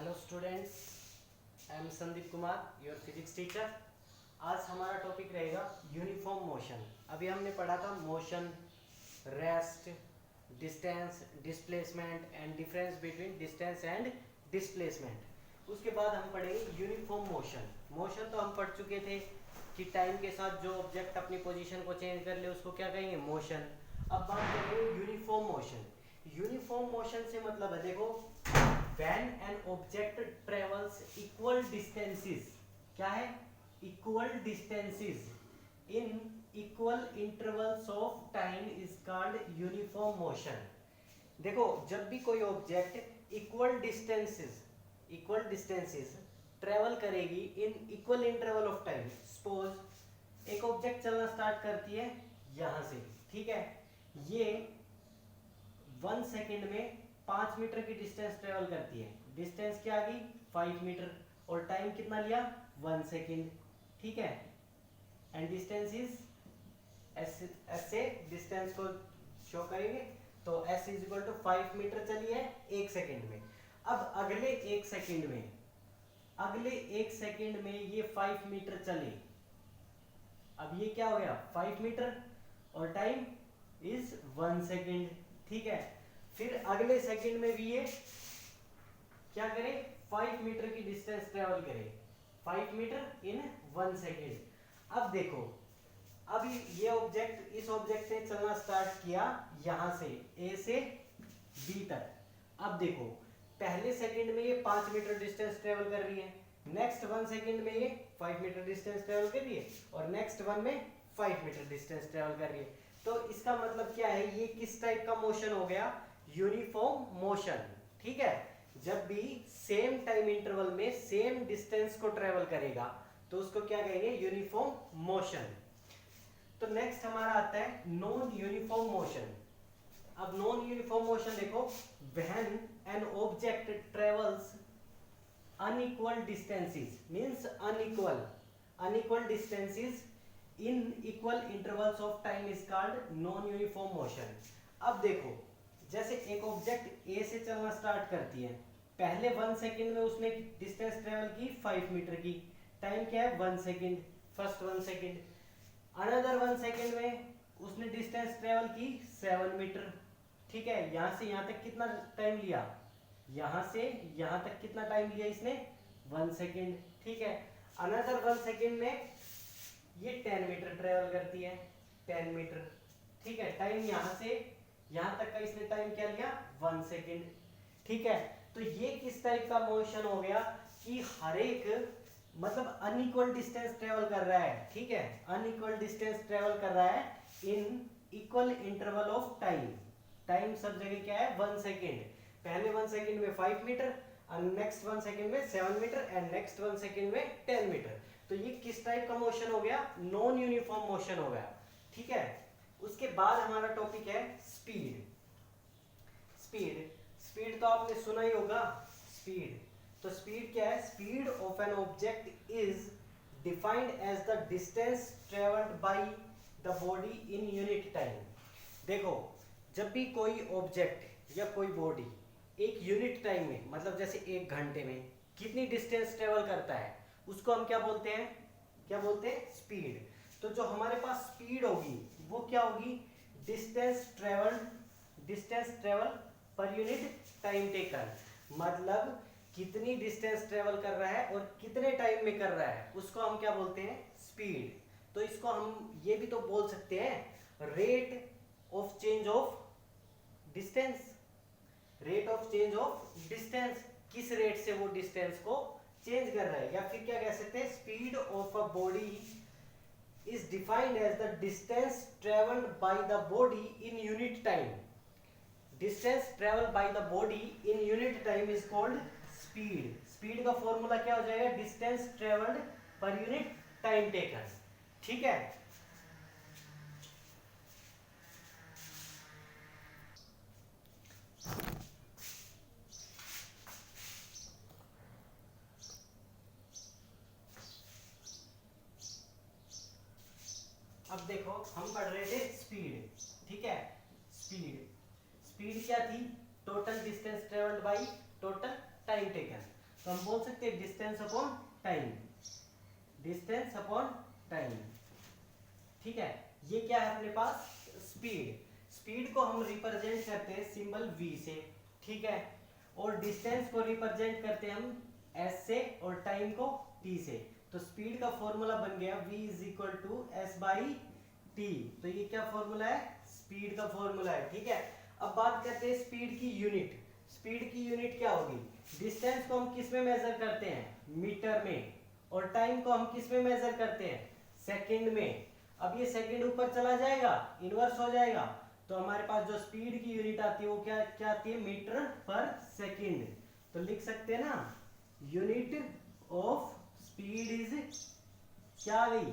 Hello students, I am Sandeep Kumar, your physics teacher. आज हमारा topic रहेगा यूनिफॉर्म मोशन। अभी हमने पढ़ा था motion, rest, distance, displacement and difference between distance and displacement. उसके बाद हम पढ़ेंगे यूनिफॉर्म मोशन। मोशन तो हम पढ़ चुके थे कि टाइम के साथ जो ऑब्जेक्ट अपनी पोजीशन को चेंज कर ले उसको क्या कहेंगे, मोशन। अब बात करेंगे यूनिफॉर्म मोशन। यूनिफॉर्म मोशन से मतलब है, देखो, when an object travels equal distances, क्या है, equal distances in equal intervals of time is called uniform motion। देखो, जब भी कोई ऑब्जेक्ट इक्वल डिस्टेंसेस ट्रेवल करेगी in equal interval of time. Suppose एक ऑब्जेक्ट चलना स्टार्ट करती है यहां से, ठीक है, ये 1 सेकेंड में 5 मीटर की डिस्टेंस ट्रेवल करती है। डिस्टेंस क्या आ गई, 5 मीटर, और टाइम कितना लिया, 1 सेकेंड, ठीक है। एंड डिस्टेंस इज ऐसे डिस्टेंस को शो करेंगे तो s is equal to 5 metre चली है 1 सेकेंड में। अब अगले 1 सेकेंड में ये 5 मीटर चले। अब ये क्या हो गया, 5 मीटर, और टाइम इज 1 सेकेंड, ठीक है। फिर अगले सेकंड में भी ये क्या करे, 5 मीटर की डिस्टेंस ट्रेवल करे, 5 मीटर इन 1 सेकेंड। अब देखो, अब ये ऑब्जेक्ट, इस ऑब्जेक्ट ने चलना स्टार्ट किया यहां से ए से बी तक। अब देखो, पहले सेकंड में ये 5 मीटर डिस्टेंस ट्रेवल कर रही है, नेक्स्ट 1 सेकंड में ये 5 मीटर डिस्टेंस ट्रेवल कर रही है, और नेक्स्ट 1 में 5 मीटर डिस्टेंस ट्रेवल कर रही है। तो इसका मतलब क्या है, ये किस टाइप का मोशन हो गया, यूनिफॉर्म मोशन, ठीक है। जब भी सेम टाइम इंटरवल में सेम डिस्टेंस को ट्रेवल करेगा तो उसको क्या कहेंगे, यूनिफॉर्म मोशन। तो नेक्स्ट हमारा आता है नॉन यूनिफॉर्म मोशन। अब नॉन यूनिफॉर्म मोशन देखो, when an object travels unequal distances, means unequal distances in equal intervals of time is called non uniform motion. अब देखो, जैसे एक ऑब्जेक्ट ए से चलना स्टार्ट करती है, पहले 1 सेकेंड में उसने डिस्टेंस ट्रेवल की 5 मीटर की, टाइम क्या है, 1 second, first 1 second. Another 1 second में उसने डिस्टेंस ट्रेवल की 7 मीटर, ठीक है। यहां से यहां तक कितना टाइम लिया, यहां से यहां तक कितना टाइम लिया इसने, 1 सेकेंड, ठीक है। अनदर 1 सेकेंड में ये 10 मीटर ट्रेवल करती है, 10 मीटर, ठीक है। टाइम यहां से यहां तक का इसने टाइम क्या लिया, 1 सेकेंड, ठीक है। तो ये किस टाइप का मोशन हो गया कि हर एक मतलब अनइक्वल डिस्टेंस ट्रेवल कर रहा है, ठीक है, अनइक्वल डिस्टेंस ट्रेवल कर रहा है in equal interval of time. Time सब जगह क्या है, 1 सेकेंड। पहले 1 सेकेंड में 5 मीटर, नेक्स्ट 1 सेकेंड में 7 मीटर, एंड नेक्स्ट 1 सेकेंड में 10 मीटर। तो ये किस टाइप का मोशन हो गया, नॉन यूनिफॉर्म मोशन हो गया, ठीक है। उसके बाद हमारा टॉपिक है स्पीड। स्पीड तो आपने सुना ही होगा, स्पीड। तो स्पीड क्या है, speed of an object is defined as the distance travelled by the body in unit time. देखो, जब भी कोई ऑब्जेक्ट या कोई बॉडी एक यूनिट टाइम में, मतलब जैसे 1 घंटे में कितनी डिस्टेंस ट्रेवल करता है, उसको हम क्या बोलते हैं, स्पीड। तो जो हमारे पास स्पीड होगी वो क्या होगी, distance travel per unit time taken. मतलब कितनी डिस्टेंस ट्रेवल कर रहा है और कितने टाइम में कर रहा है, उसको हम क्या बोलते हैं, स्पीड। तो इसको हम ये भी तो बोल सकते हैं, rate of change of distance. किस रेट से वो डिस्टेंस को चेंज कर रहा है, या फिर क्या कह सकते हैं, speed of a body is defined as the distance traveled by the body in unit time. Distance traveled by the body in unit time is called speed. Speed का फॉर्मूला क्या हो जाएगा, distance traveled per unit time taken, ठीक है। अब देखो, हम पढ़ रहे थे स्पीड, ठीक है। स्पीड क्या थी, total distance travelled by total time taken. तो हम बोल सकते हैं distance upon time, distance upon time. ठीक है, ये क्या है अपने पास स्पीड। स्पीड को हम रिप्रेजेंट करते हैं सिंबल v से, ठीक है, और डिस्टेंस को रिप्रेजेंट करते हैं हम s से और टाइम को t से। तो स्पीड का फॉर्मूला बन गया v is equal to s by T. तो ये क्या फॉर्मूला है, स्पीड का फॉर्मूला है। ठीक है, अब बात करते हैं स्पीड की यूनिट। स्पीड की यूनिट क्या होगी, डिस्टेंस को हम किस में मेजर करते हैं, मीटर में, और टाइम को हम किस में मेजर करते हैं, सेकंड में। अब ये सेकंड ऊपर चला जाएगा, इन्वर्स हो जाएगा, तो हमारे पास जो स्पीड की यूनिट आती है वो क्या क्या आती है, मीटर पर सेकंड। तो लिख सकते हैं ना, यूनिट ऑफ स्पीड इज क्या आ गई,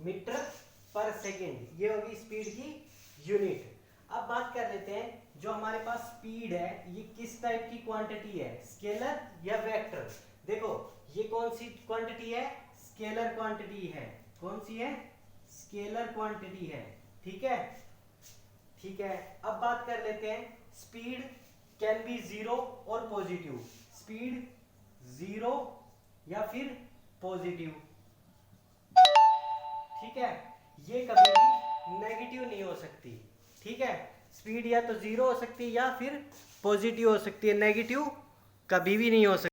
मीटर पर सेकंड, ये होगी स्पीड की यूनिट। अब बात कर लेते हैं जो हमारे पास स्पीड है ये किस टाइप की क्वांटिटी है, स्केलर या वेक्टर। देखो ये कौन सी क्वांटिटी है, स्केलर क्वांटिटी है। कौन सी है, स्केलर क्वांटिटी है। ठीक है, ठीक है। अब बात कर लेते हैं स्पीड कैन बी जीरो और पॉजिटिव। स्पीड जीरो या फिर पॉजिटिव, ठीक है, ये कभी भी नेगेटिव नहीं हो सकती। ठीक है, स्पीड या तो जीरो हो सकती है या फिर पॉजिटिव हो सकती है, नेगेटिव कभी भी नहीं हो सकती।